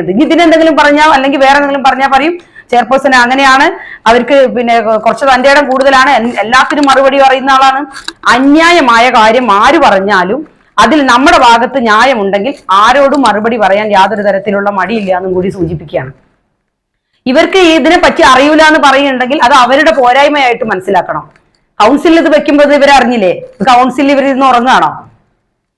ഇതിനെന്തെങ്കിലും പറഞ്ഞാൽ അല്ലെങ്കിൽ വേറെ എന്തെങ്കിലും പറഞ്ഞാൽ പറയും ചെയർപേഴ്സൺ അങ്ങനെയാണ്, അവർക്ക് കുറച്ച് തന്റെ ഇടം കൂടുതലാണ്, എല്ലാത്തിനും മറുപടി പറയുന്ന ആളാണ്. അന്യായമായ കാര്യം ആര് പറഞ്ഞാലും അതിൽ നമ്മുടെ ഭാഗത്ത് ന്യായമുണ്ടെങ്കിൽ ആരോടും മറുപടി പറയാൻ യാതൊരു തരത്തിലുള്ള മടിയില്ല എന്നും കൂടി സൂചിപ്പിക്കുകയാണ്. ഇവർക്ക് ഇതിനെ പറ്റി അറിയൂല എന്ന് പറയുന്നുണ്ടെങ്കിൽ അത് അവരുടെ പോരായ്മയായിട്ട് മനസ്സിലാക്കണം. കൗൺസിലിൽ ഇത് വെക്കുമ്പോൾ ഇവരറിഞ്ഞില്ലേ? കൗൺസിലിൽ ഇവരിന്ന് ഉറങ്ങാണോ?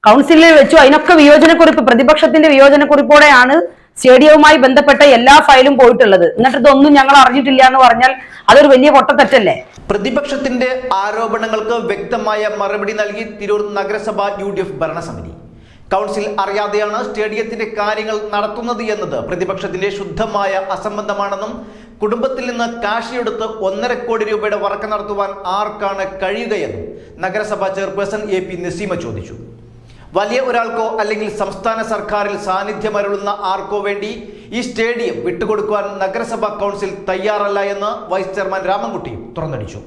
കൗൺസിലിൽ വെച്ചു അതിനൊക്കെ വിയോജനക്കുറിപ്പ്, പ്രതിപക്ഷത്തിന്റെ വിയോജനക്കുറിപ്പോടെയാണ് സ്റ്റേഡിയവുമായി ബന്ധപ്പെട്ട എല്ലാ ഫയലും പോയിട്ടുള്ളത്. എന്നിട്ട് ഇതൊന്നും ഞങ്ങൾ അറിഞ്ഞിട്ടില്ല എന്ന് പറഞ്ഞാൽ അതൊരു വലിയ പൊട്ടത്തെറ്റല്ലേ? പ്രതിപക്ഷത്തിന്റെ ആരോപണങ്ങൾക്ക് വ്യക്തമായ മറുപടി നൽകി തിരൂർ നഗരസഭ UDF ഭരണസമിതി. കൗൺസിൽ അറിയാതെയാണ് സ്റ്റേഡിയത്തിന്റെ കാര്യങ്ങൾ നടത്തുന്നത് എന്നത് പ്രതിപക്ഷത്തിന്റെ ശുദ്ധമായ അസംബന്ധമാണെന്നും കുടുംബത്തിൽ നിന്ന് കാശിയെടുത്ത് 1.5 കോടി രൂപയുടെ വർക്ക് നടത്തുവാൻ ആർക്കാണ് കഴിയുകയെന്നും നഗരസഭാ ചെയർപേഴ്സൺ AP നസീമ ചോദിച്ചു. വലിയ ഒരാൾക്കോ അല്ലെങ്കിൽ സംസ്ഥാന സർക്കാരിൽ സാന്നിധ്യമരുളുന്ന ആർക്കോ വേണ്ടി ഈ സ്റ്റേഡിയം വിട്ടുകൊടുക്കുവാൻ നഗരസഭാ കൗൺസിൽ തയ്യാറല്ല എന്ന് വൈസ് ചെയർമാൻ രാമൻകുട്ടി തുറന്നടിച്ചു.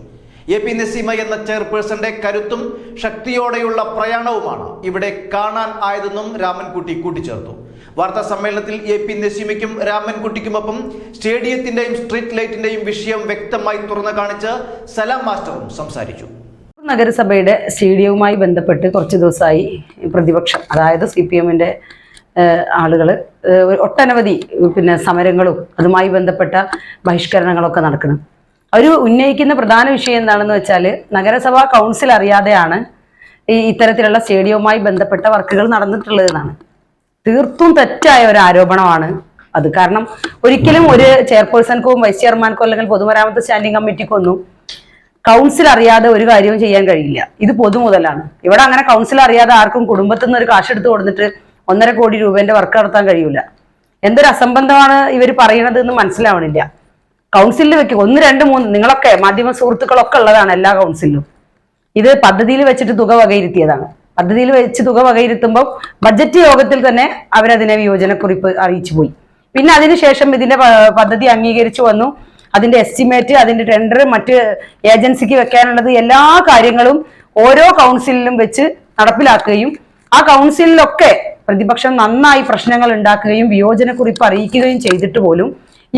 AP നസീമ എന്ന ചെയർപേഴ്സന്റെ കരുത്തും ശക്തിയോടെയുള്ള പ്രയാണവുമാണ് ഇവിടെ കാണാൻ ആയതെന്നും രാമൻകുട്ടി കൂട്ടിച്ചേർത്തു. വാർത്താ സമ്മേളനത്തിൽ AP നസീമയ്ക്കും രാമൻകുട്ടിക്കുമൊപ്പം സ്റ്റേഡിയത്തിന്റെയും സ്ട്രീറ്റ് ലൈറ്റിന്റെയും വിഷയം വ്യക്തമായി തുറന്നു കാണിച്ച് സലാം മാസ്റ്ററും സംസാരിച്ചു. നഗരസഭയുടെ സ്റ്റേഡിയവുമായി ബന്ധപ്പെട്ട് കുറച്ച് ദിവസമായി പ്രതിപക്ഷം, അതായത് CPM-ന്റെ ആളുകൾ ഒട്ടനവധി സമരങ്ങളും അതുമായി ബന്ധപ്പെട്ട ബഹിഷ്കരണങ്ങളൊക്കെ നടക്കണം. അവർ ഉന്നയിക്കുന്ന പ്രധാന വിഷയം എന്താണെന്ന് വെച്ചാൽ നഗരസഭാ കൗൺസിൽ അറിയാതെയാണ് ഇത്തരത്തിലുള്ള സ്റ്റേഡിയവുമായി ബന്ധപ്പെട്ട വർക്കുകൾ നടന്നിട്ടുള്ളതെന്നാണ്. തീർത്തും തെറ്റായ ഒരു ആരോപണമാണ് അത്. കാരണം ഒരിക്കലും ഒരു ചെയർപേഴ്സൺക്കോ വൈസ് ചെയർമാൻക്കോ അല്ലെങ്കിൽ പൊതുമരാമത്ത് സ്റ്റാൻഡിംഗ് കമ്മിറ്റിക്കൊന്നും കൗൺസിൽ അറിയാതെ ഒരു കാര്യവും ചെയ്യാൻ കഴിയില്ല. ഇത് പൊതുമുതലാണ്. ഇവിടെ അങ്ങനെ കൗൺസിൽ അറിയാതെ ആർക്കും കുടുംബത്തിൽ നിന്ന് ഒരു കാശെടുത്ത് കൊടുത്തിട്ട് 1.5 കോടി രൂപേന്റെ വർക്ക് നടത്താൻ കഴിയൂല. എന്തൊരു അസംബന്ധമാണ് ഇവർ പറയണത് എന്ന് മനസ്സിലാവണില്ല. കൗൺസിലിൽ വെക്കും 1, 2, 3 നിങ്ങളൊക്കെ മാധ്യമ സുഹൃത്തുക്കളൊക്കെ ഉള്ളതാണ് എല്ലാ കൗൺസിലും. ഇത് പദ്ധതിയിൽ വെച്ചിട്ട് തുക വകയിരുത്തിയതാണ്. പദ്ധതിയിൽ വെച്ച് തുക വകയിരുത്തുമ്പോൾ ബഡ്ജറ്റ് യോഗത്തിൽ തന്നെ അവരതിനെ വിയോജനക്കുറിപ്പ് അറിയിച്ചു പോയി. പിന്നെ അതിനുശേഷം ഇതിന്റെ പദ്ധതി അംഗീകരിച്ചു വന്നു. അതിന്റെ എസ്റ്റിമേറ്റ്, അതിന്റെ ടെൻഡർ, മറ്റ് ഏജൻസിക്ക് വെക്കാനുള്ളത് എല്ലാ കാര്യങ്ങളും ഓരോ കൗൺസിലിലും വെച്ച് നടപ്പിലാക്കുകയും ആ കൗൺസിലിലൊക്കെ പ്രതിപക്ഷം നന്നായി പ്രശ്നങ്ങൾ ഉണ്ടാക്കുകയും വിയോജനക്കുറിപ്പ് അറിയിക്കുകയും ചെയ്തിട്ട് പോലും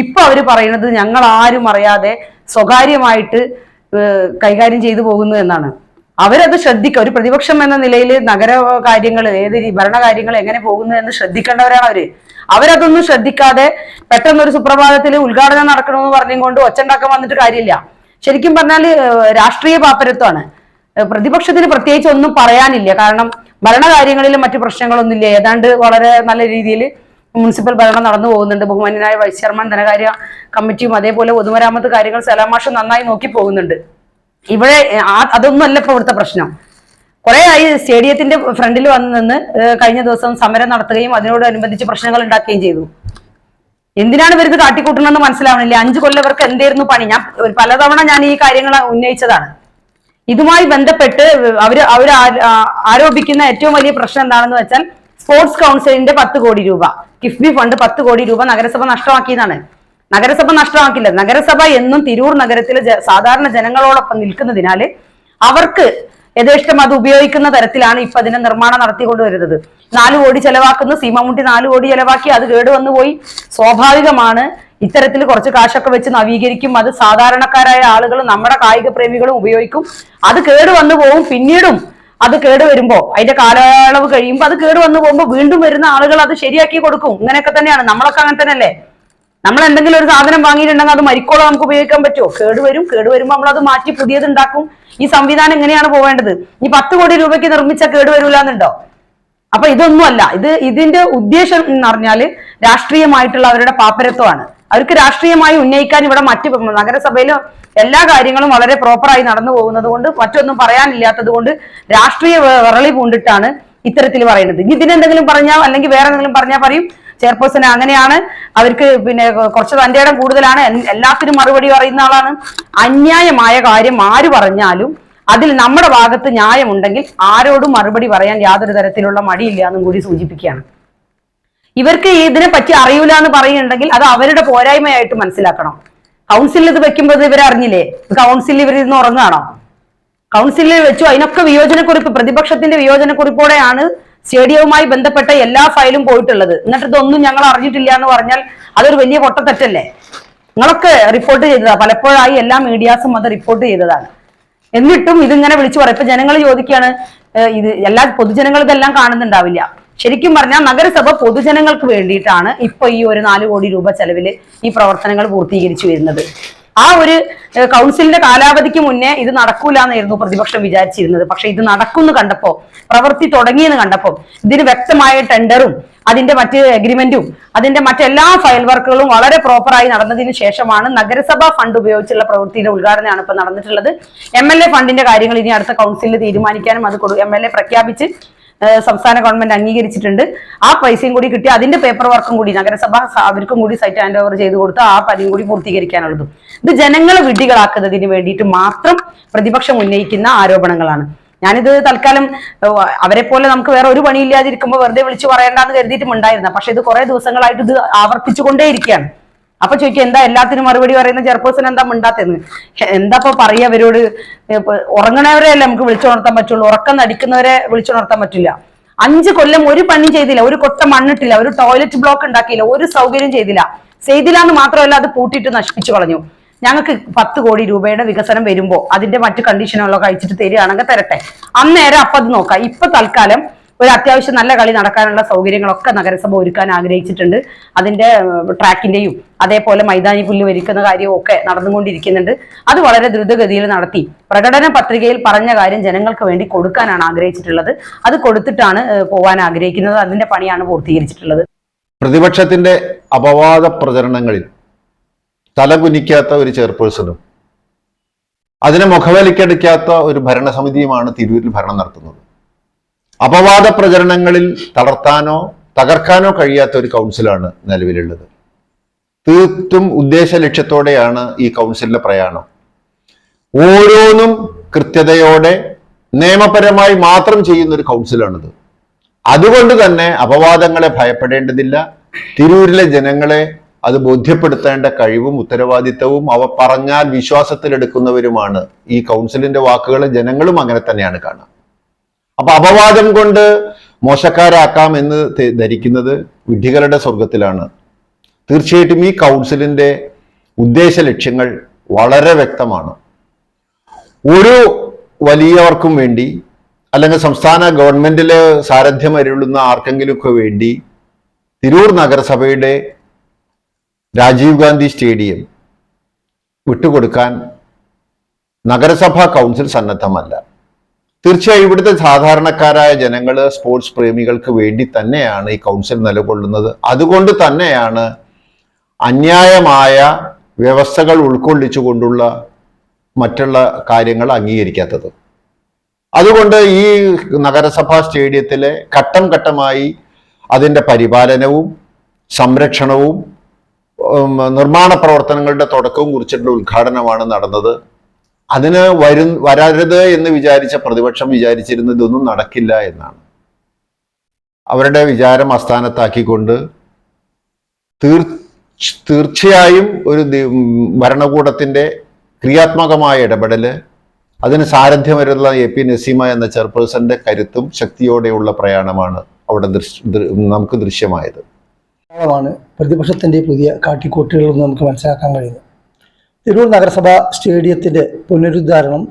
ഇപ്പൊ അവര് പറയുന്നത് ഞങ്ങൾ ആരും അറിയാതെ സ്വകാര്യമായിട്ട് കൈകാര്യം ചെയ്തു പോകുന്നു എന്നാണ്. അവരത് ശ്രദ്ധിക്കുക. ഒരു പ്രതിപക്ഷം എന്ന നിലയിൽ നഗര കാര്യങ്ങൾ, ഏത് ഭരണകാര്യങ്ങൾ എങ്ങനെ പോകുന്നു എന്ന് ശ്രദ്ധിക്കേണ്ടവരാണ് അവരതൊന്നും ശ്രദ്ധിക്കാതെ പെട്ടെന്നൊരു സുപ്രഭാതത്തിൽ ഉദ്ഘാടനം നടക്കണമെന്ന് പറഞ്ഞുകൊണ്ട് ഒച്ചണ്ടാക്കാൻ വന്നിട്ട് കാര്യമില്ല. ശരിക്കും പറഞ്ഞാൽ രാഷ്ട്രീയ പാപ്പരത്വമാണ്. പ്രതിപക്ഷത്തിന് പ്രത്യേകിച്ച് ഒന്നും പറയാനില്ല. കാരണം ഭരണകാര്യങ്ങളിലും മറ്റു പ്രശ്നങ്ങളൊന്നുമില്ല. ഏതാണ്ട് വളരെ നല്ല രീതിയിൽ മുനിസിപ്പൽ ഭരണം നടന്നു പോകുന്നുണ്ട്. ബഹുമാന്യനായ വൈസ് ചെയർമാൻ ധനകാര്യ കമ്മിറ്റിയും അതേപോലെ പൊതുമരാമത്ത് കാര്യങ്ങൾ സലാമാഷും നന്നായി നോക്കി പോകുന്നുണ്ട്. ഇവിടെ അതൊന്നും അല്ല ഇപ്പൊ ഇവിടുത്തെ പ്രശ്നം. കുറെ ആയി സ്റ്റേഡിയത്തിന്റെ ഫ്രണ്ടിൽ വന്ന് നിന്ന് കഴിഞ്ഞ ദിവസം സമരം നടത്തുകയും അതിനോടനുബന്ധിച്ച് പ്രശ്നങ്ങൾ ഉണ്ടാക്കുകയും ചെയ്തു. എന്തിനാണ് ഇവർക്ക് കാട്ടിക്കൂട്ടണമെന്ന് മനസ്സിലാവണില്ല. 5 കൊല്ലം ഇവർക്ക് എന്തായിരുന്നു പണി? പലതവണ ഞാൻ ഈ കാര്യങ്ങൾ ഉന്നയിച്ചതാണ്. ഇതുമായി ബന്ധപ്പെട്ട് അവര് ആരോപിക്കുന്ന ഏറ്റവും വലിയ പ്രശ്നം എന്താണെന്ന് വെച്ചാൽ സ്പോർട്സ് കൗൺസിലിന്റെ 10 കോടി രൂപ, കിഫ്ബി ഫണ്ട് 10 കോടി രൂപ നഗരസഭ നഷ്ടമാക്കിയതാണ്. നഗരസഭ നഷ്ടമാക്കില്ല. നഗരസഭ എന്നും തിരൂർ നഗരത്തിലെ സാധാരണ ജനങ്ങളോടൊപ്പം നിൽക്കുന്നതിനാല് അവർക്ക് യഥേഷ്ടം അത് ഉപയോഗിക്കുന്ന തരത്തിലാണ് ഇപ്പൊ അതിന്റെ നിർമ്മാണം നടത്തിക്കൊണ്ടുവരുന്നത്. 4 കോടി ചെലവാക്കുന്നു. സീമമുട്ടി 4 കോടി ചെലവാക്കി, അത് കേടുവന്നു പോയി. സ്വാഭാവികമാണ് ഇത്തരത്തിൽ കുറച്ച് കാശൊക്കെ വെച്ച് നവീകരിക്കും. അത് സാധാരണക്കാരായ ആളുകളും നമ്മുടെ കായിക പ്രേമികളും ഉപയോഗിക്കും. അത് കേടുവന്നു പോകും. പിന്നീടും അത് കേടുവരുമ്പോ, അതിന്റെ കാലയളവ് കഴിയുമ്പോൾ അത് കേടുവന്നു പോകുമ്പോൾ വീണ്ടും വരുന്ന ആളുകൾ അത് ശരിയാക്കി കൊടുക്കും. ഇങ്ങനെയൊക്കെ തന്നെയാണ്. നമ്മളൊക്കെ അങ്ങനെ തന്നെയല്ലേ? നമ്മൾ എന്തെങ്കിലും ഒരു സാധനം വാങ്ങിയിട്ടുണ്ടെങ്കിൽ അത് മരിക്കോളം നമുക്ക് ഉപയോഗിക്കാൻ പറ്റുമോ? കേടുവരുമ്പോൾ നമ്മൾ അത് മാറ്റി പുതിയത് ഉണ്ടാക്കും. ഈ സംവിധാനം എങ്ങനെയാണ് പോവേണ്ടത്? ഈ 10 കോടി രൂപയ്ക്ക് നിർമ്മിച്ച കേടുവരൂല എന്നുണ്ടോ? അപ്പൊ ഇതൊന്നുമല്ല. ഇതിന്റെ ഉദ്ദേശം എന്ന് പറഞ്ഞാല് രാഷ്ട്രീയമായിട്ടുള്ള അവരുടെ പാപ്പരത്വമാണ്. അവർക്ക് രാഷ്ട്രീയമായി ഉന്നയിക്കാൻ ഇവിടെ മറ്റ് നഗരസഭയിലും എല്ലാ കാര്യങ്ങളും വളരെ പ്രോപ്പറായി നടന്നു പോകുന്നത് കൊണ്ട് മറ്റൊന്നും പറയാനില്ലാത്തത് കൊണ്ട് രാഷ്ട്രീയ വിറളി പൂണ്ടിട്ടാണ് ഇത്തരത്തിൽ പറയുന്നത്. ഇതിനെന്തെങ്കിലും പറഞ്ഞാൽ അല്ലെങ്കിൽ വേറെ എന്തെങ്കിലും പറഞ്ഞാൽ പറയും ചെയർപേഴ്സൺ അങ്ങനെയാണ്, അവർക്ക് കുറച്ച് തന്റെ ഇടം കൂടുതലാണ്, എല്ലാത്തിനും മറുപടി പറയുന്ന ആളാണ്. അന്യായമായ കാര്യം ആര് പറഞ്ഞാലും അതിൽ നമ്മുടെ ഭാഗത്ത് ന്യായമുണ്ടെങ്കിൽ ആരോടും മറുപടി പറയാൻ യാതൊരു തരത്തിലുള്ള മടിയില്ല എന്നും കൂടി സൂചിപ്പിക്കുകയാണ്. ഇവർക്ക് ഇതിനെ പറ്റി അറിയൂല എന്ന് പറയുന്നുണ്ടെങ്കിൽ അത് അവരുടെ പോരായ്മയായിട്ട് മനസ്സിലാക്കണം. കൗൺസിലിൽ ഇത് വെക്കുമ്പോൾ ഇവരറിഞ്ഞില്ലേ? കൗൺസിലിൽ ഇവരിന്ന് ഉറങ്ങാണോ? കൗൺസിലിൽ വെച്ചു അതിനൊക്കെ വിയോജനക്കുറിപ്പ്, പ്രതിപക്ഷത്തിന്റെ വിയോജനക്കുറിപ്പോടെയാണ് സ്റ്റേഡിയവുമായി ബന്ധപ്പെട്ട എല്ലാ ഫയലും പോയിട്ടുള്ളത്. എന്നിട്ട് ഇതൊന്നും ഞങ്ങൾ അറിഞ്ഞിട്ടില്ല എന്ന് പറഞ്ഞാൽ അതൊരു വലിയ പൊട്ടത്തെറ്റല്ലേ? നിങ്ങളൊക്കെ റിപ്പോർട്ട് ചെയ്തതാ, പലപ്പോഴായി എല്ലാ മീഡിയാസും അത് റിപ്പോർട്ട് ചെയ്തതാണ്. എന്നിട്ടും ഇതിങ്ങനെ വിളിച്ചു പറയും. ഇപ്പൊ ജനങ്ങൾ ചോദിക്കുകയാണ്, ഇത് എല്ലാ പൊതുജനങ്ങൾ ഇതെല്ലാം കാണുന്നുണ്ടാവില്ല. ശരിക്കും പറഞ്ഞാൽ നഗരസഭ പൊതുജനങ്ങൾക്ക് വേണ്ടിയിട്ടാണ് ഇപ്പൊ ഈ ഒരു 4 കോടി രൂപ ചെലവില് ഈ പ്രവർത്തനങ്ങൾ പൂർത്തീകരിച്ചു വരുന്നത്. ആ ഒരു കൗൺസിലിന്റെ കാലാവധിക്ക് മുന്നേ ഇത് നടക്കൂല എന്നായിരുന്നു പ്രതിപക്ഷം വിചാരിച്ചിരുന്നത്. പക്ഷെ ഇത് നടക്കുമെന്ന് കണ്ടപ്പോ, പ്രവൃത്തി തുടങ്ങിയെന്ന് കണ്ടപ്പോ, ഇതിന് വ്യക്തമായ ടെൻഡറും അതിന്റെ മറ്റ് എഗ്രിമെന്റും അതിന്റെ മറ്റെല്ലാ ഫയൽ വർക്കുകളും വളരെ പ്രോപ്പറായി നടന്നതിന് ശേഷമാണ് നഗരസഭാ ഫണ്ട് ഉപയോഗിച്ചുള്ള പ്രവൃത്തിയുടെ ഉദ്ഘാടനമാണ് ഇപ്പൊ നടന്നിട്ടുള്ളത്. MLA ഫണ്ടിന്റെ കാര്യങ്ങൾ ഇനി അടുത്ത കൗൺസിലിൽ തീരുമാനിക്കാനും അത് MLA പ്രഖ്യാപിച്ച് സംസ്ഥാന ഗവൺമെന്റ് അംഗീകരിച്ചിട്ടുണ്ട്. ആ പൈസയും കൂടി കിട്ടി അതിന്റെ പേപ്പർ വർക്കും കൂടി നഗരസഭ അവർക്കും കൂടി സൈറ്റ് ഹാൻഡ് ഓവർ ചെയ്ത് കൊടുത്ത് ആ പണിയും കൂടി പൂർത്തീകരിക്കാനുള്ളതും. ഇത് ജനങ്ങളെ വിഡ്ഢികളാക്കുന്നതിന് വേണ്ടിയിട്ട് മാത്രം പ്രതിപക്ഷം ഉന്നയിക്കുന്ന ആരോപണങ്ങളാണ്. ഞാനിത് തൽക്കാലം അവരെ പോലെ നമുക്ക് വേറെ ഒരു പണിയില്ലാതിരിക്കുമ്പോൾ വെറുതെ വിളിച്ചു പറയേണ്ടെന്ന് കരുതിയിട്ടുണ്ടായിരുന്ന, പക്ഷെ ഇത് കുറെ ദിവസങ്ങളായിട്ട് ഇത് ആവർത്തിച്ചുകൊണ്ടേയിരിക്കുകയാണ്. അപ്പൊ ചോദിക്കുക, എന്താ എല്ലാത്തിനും മറുപടി പറയുന്ന ചെയർപേഴ്സൺ എന്താ മിണ്ടാത്തെന്ന്? എന്താ ഇപ്പൊ പറയുക അവരോട്? ഉറങ്ങണവരെ അല്ലേ നമുക്ക് വിളിച്ചുണർത്താൻ പറ്റുള്ളൂ, ഉറക്കം നടിക്കുന്നവരെ വിളിച്ചുണർത്താൻ പറ്റില്ല. 5 കൊല്ലം ഒരു പണി ചെയ്തില്ല, ഒരു കൊട്ട മണ്ണിട്ടില്ല, ഒരു ടോയ്ലറ്റ് ബ്ലോക്ക് ഉണ്ടാക്കിയില്ല, ഒരു സൗകര്യം ചെയ്തില്ല എന്ന് മാത്രമല്ല അത് പൂട്ടിയിട്ട് നശിപ്പിച്ചു കളഞ്ഞു. ഞങ്ങൾക്ക് 10 കോടി രൂപയുടെ വികസനം വരുമ്പോ അതിന്റെ മറ്റു കണ്ടീഷനുകളൊക്കെ അയച്ചിട്ട് തരികയാണെങ്കിൽ തരട്ടെ, അന്നേരം അപ്പൊ അത് നോക്കാം. ഇപ്പൊ തൽക്കാലം ഒരു അത്യാവശ്യം നല്ല കളി നടക്കാനുള്ള സൗകര്യങ്ങളൊക്കെ നഗരസഭ ഒരുക്കാൻ ആഗ്രഹിച്ചിട്ടുണ്ട്. അതിന്റെ ട്രാക്കിന്റെയും അതേപോലെ മൈതാനി പുല്ല് വരിക്കുന്ന കാര്യവും ഒക്കെ നടന്നുകൊണ്ടിരിക്കുന്നുണ്ട്. അത് വളരെ ദ്രുതഗതിയിൽ നടത്തി പ്രകടന പത്രികയിൽ പറഞ്ഞ കാര്യം ജനങ്ങൾക്ക് വേണ്ടി കൊടുക്കാനാണ് ആഗ്രഹിച്ചിട്ടുള്ളത്. അത് കൊടുത്തിട്ടാണ് പോവാൻ ആഗ്രഹിക്കുന്നത്. അതിന്റെ പണിയാണ് പൂർത്തീകരിച്ചിട്ടുള്ളത്. പ്രതിപക്ഷത്തിന്റെ അപവാദ പ്രചരണങ്ങളിൽ തലകുനിക്കാത്ത ഒരു ചെയർപേഴ്സണും അതിനെ മുഖവലിക്കടിക്കാത്ത ഒരു ഭരണസമിതിയുമാണ് തിരൂരിൽ ഭരണം നടത്തുന്നത്. അപവാദ പ്രചരണങ്ങളിൽ തളർത്താനോ തകർക്കാനോ കഴിയാത്ത ഒരു കൗൺസിലാണ് നിലവിലുള്ളത്. തീർത്തും ഉദ്ദേശ ലക്ഷ്യത്തോടെയാണ് ഈ കൗൺസിലിന്റെ പ്രയാണം. ഓരോന്നും കൃത്യതയോടെ നിയമപരമായി മാത്രം ചെയ്യുന്ന ഒരു കൗൺസിലാണിത്. അതുകൊണ്ട് തന്നെ അപവാദങ്ങളെ ഭയപ്പെടേണ്ടതില്ല. തിരൂരിലെ ജനങ്ങളെ അത് ബോധ്യപ്പെടുത്തേണ്ട കഴിവും ഉത്തരവാദിത്തവും അവ പറഞ്ഞാൽ വിശ്വാസത്തിലെടുക്കുന്നവരുമാണ് ഈ കൗൺസിലിന്റെ വാക്കുകളെ ജനങ്ങളും അങ്ങനെ തന്നെയാണ് കാണുക. അപ്പൊ അപവാദം കൊണ്ട് മോശക്കാരാക്കാം എന്ന് ധരിക്കുന്നത് വിഡ്ഢികളുടെ സ്വർഗത്തിലാണ്. തീർച്ചയായിട്ടും ഈ കൗൺസിലിന്റെ ഉദ്ദേശ ലക്ഷ്യങ്ങൾ വളരെ വ്യക്തമാണ്. ഒരു വലിയവർക്കും വേണ്ടി അല്ലെങ്കിൽ സംസ്ഥാന ഗവൺമെന്റിലെ സാരഥ്യം അരുളുന്ന ആർക്കെങ്കിലുമൊക്കെ വേണ്ടി തിരൂർ നഗരസഭയുടെ രാജീവ് ഗാന്ധി സ്റ്റേഡിയം വിട്ടുകൊടുക്കാൻ നഗരസഭാ കൗൺസിൽ സന്നദ്ധമല്ല. തീർച്ചയായും ഇവിടുത്തെ സാധാരണക്കാരായ ജനങ്ങള്, സ്പോർട്സ് പ്രേമികൾക്ക് വേണ്ടി തന്നെയാണ് ഈ കൗൺസിൽ നിലകൊള്ളുന്നത്. അതുകൊണ്ട് തന്നെയാണ് അന്യായമായ വ്യവസ്ഥകൾ ഉൾക്കൊള്ളിച്ചുകൊണ്ടുള്ള മറ്റുള്ള കാര്യങ്ങൾ അംഗീകരിക്കാത്തത്. അതുകൊണ്ട് ഈ നഗരസഭാ സ്റ്റേഡിയത്തിലെ ഘട്ടം ഘട്ടമായി അതിൻ്റെ പരിപാലനവും സംരക്ഷണവും നിർമ്മാണ പ്രവർത്തനങ്ങളുടെ തുടക്കവും കുറിച്ചിട്ടുള്ള ഉദ്ഘാടനമാണ് നടന്നത്. അതിന് വരരുത് എന്ന് വിചാരിച്ച പ്രതിപക്ഷം വിചാരിച്ചിരുന്നത് ഇതൊന്നും നടക്കില്ല എന്നാണ്. അവരുടെ വിചാരം അസ്ഥാനത്താക്കിക്കൊണ്ട് തീർച്ചയായും ഒരു ഭരണകൂടത്തിന്റെ ക്രിയാത്മകമായ ഇടപെടല്, അതിന് സാരഥ്യം വരുന്ന AP നസീമ എന്ന ചെയർപേഴ്സന്റെ കരുത്തും ശക്തിയോടെയുള്ള പ്രയാണമാണ് അവിടെ നമുക്ക് ദൃശ്യമായത്. പ്രതിപക്ഷത്തിന്റെ പുതിയ കാട്ടിക്കൂട്ടുകളെന്ന് നമുക്ക് മനസ്സിലാക്കാൻ കഴിയുന്നത്. തിരൂർ നഗരസഭ സ്റ്റേഡിയത്തിന്റെ പുനരുദ്ധാരണം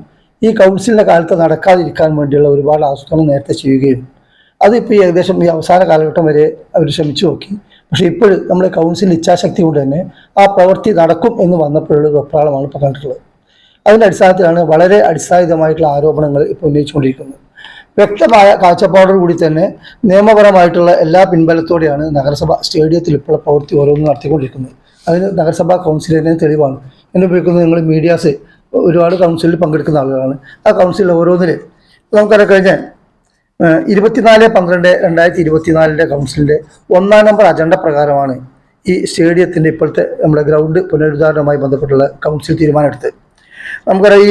ഈ കൗൺസിലിന്റെ കാലത്ത് നടക്കാതിരിക്കാൻ വേണ്ടിയുള്ള ഒരുപാട് ആസൂത്രണം നേരത്തെ ചെയ്യുകയും അതിപ്പോൾ ഏകദേശം ഈ അവസാന കാലഘട്ടം വരെ അവർ ശ്രമിച്ചു നോക്കി. പക്ഷേ ഇപ്പോൾ നമ്മുടെ കൗൺസിൽ ഇച്ഛാശക്തി കൊണ്ട് തന്നെ ആ പ്രവൃത്തി നടക്കും എന്ന് വന്നപ്പോഴുള്ള ഒരു വെപ്രാളമാണ് ഇപ്പോൾ കണ്ടിട്ടുള്ളത്. അതിൻ്റെ അടിസ്ഥാനത്തിലാണ് വളരെ അടിസ്ഥാനിതമായിട്ടുള്ള ആരോപണങ്ങൾ ഇപ്പോൾ ഉന്നയിച്ചുകൊണ്ടിരിക്കുന്നത്. വ്യക്തമായ കാഴ്ചപ്പാടോടുകൂടി തന്നെ നിയമപരമായിട്ടുള്ള എല്ലാ പിൻബലത്തോടെയാണ് നഗരസഭ സ്റ്റേഡിയത്തിൽ ഇപ്പോൾ പ്രവൃത്തി ഓരോന്നും നടത്തിക്കൊണ്ടിരിക്കുന്നത്. അതിന് നഗരസഭാ കൗൺസിലിനെ തെളിവാണ്. എന്നെ ഉപയോഗിക്കുന്നത് നിങ്ങൾ മീഡിയാസ് ഒരുപാട് കൗൺസിലിൽ പങ്കെടുക്കുന്ന ആളുകളാണ്. ആ കൗൺസിലിൽ ഓരോന്നിലും നമുക്കറിയാം, കഴിഞ്ഞ 24/12/2024 കൗൺസിലിൻ്റെ 1-ാം നമ്പർ അജണ്ട പ്രകാരമാണ് ഈ സ്റ്റേഡിയത്തിൻ്റെ ഇപ്പോഴത്തെ നമ്മുടെ ഗ്രൗണ്ട് പുനരുദ്ധാരണവുമായി ബന്ധപ്പെട്ടുള്ള കൗൺസിൽ തീരുമാനമെടുത്തത്. നമുക്കറിയാം, ഈ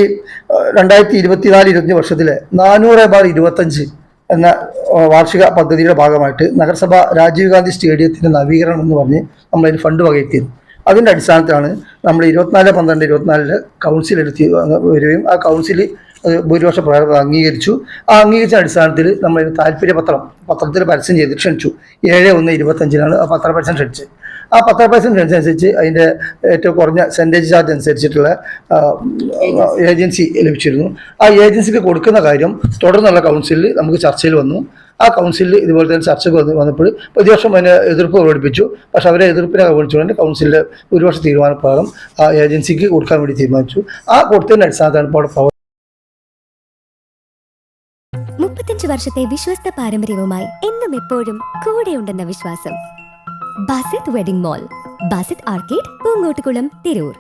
2024-25 വർഷത്തിലെ 400/25 എന്ന വാർഷിക പദ്ധതിയുടെ ഭാഗമായിട്ട് നഗരസഭ രാജീവ് ഗാന്ധി സ്റ്റേഡിയത്തിൻ്റെ നവീകരണം എന്ന് പറഞ്ഞ് നമ്മളതിന് ഫണ്ട് വകയെത്തിയിരുന്നു. അതിൻ്റെ അടിസ്ഥാനത്തിലാണ് നമ്മൾ 24/12/24 കൗൺസിൽ എടുത്ത് വരികയും ആ കൗൺസിൽ അത് ഭൂരിപക്ഷ പ്രകാരം അംഗീകരിച്ചു. ആ അംഗീകരിച്ച അടിസ്ഥാനത്തിൽ നമ്മൾ പത്രത്തിൽ പരസ്യം ചെയ്ത് ക്ഷണിച്ചു. 7/1/25 ആ പത്രപരസ്യം ക്ഷണിച്ചത്. ആ പത്രപരസ്യം ക്ഷണിച്ചനുസരിച്ച് അതിൻ്റെ ഏറ്റവും കുറഞ്ഞ സെൻറ്റേജ് ചാർജ് അനുസരിച്ചിട്ടുള്ള ഏജൻസി ലഭിച്ചിരുന്നു. ആ ഏജൻസിക്ക് കൊടുക്കുന്ന കാര്യം തുടർന്നുള്ള കൗൺസിലിൽ നമുക്ക് ചർച്ചയിൽ വന്നു. ആ കൗൺസിലിൽ ഇതുപോലെ തന്നെ ചർച്ചയ്ക്ക് വന്നപ്പോൾ പ്രതിപക്ഷം അതിന് എതിർപ്പ് പ്രകടിപ്പിച്ചു. പക്ഷെ അവരെ എതിർപ്പിനെ കവനിച്ചുകൊണ്ട് കൗൺസിലിൻ്റെ ഭൂരിപക്ഷ തീരുമാനപ്രകാരം ആ ഏജൻസിക്ക് കൊടുക്കാൻ വേണ്ടി തീരുമാനിച്ചു. ആ കൊടുത്തതിൻ്റെ അടിസ്ഥാനത്താണ് ഇപ്പോൾ അവിടെ 35 വർഷത്തെ വിശ്വസ്ത പാരമ്പര്യവുമായി എന്നും എപ്പോഴും കൂടെയുണ്ടെന്ന വിശ്വാസം. Basith wedding mall, Basith arcade, Poongottukulam, Tirur.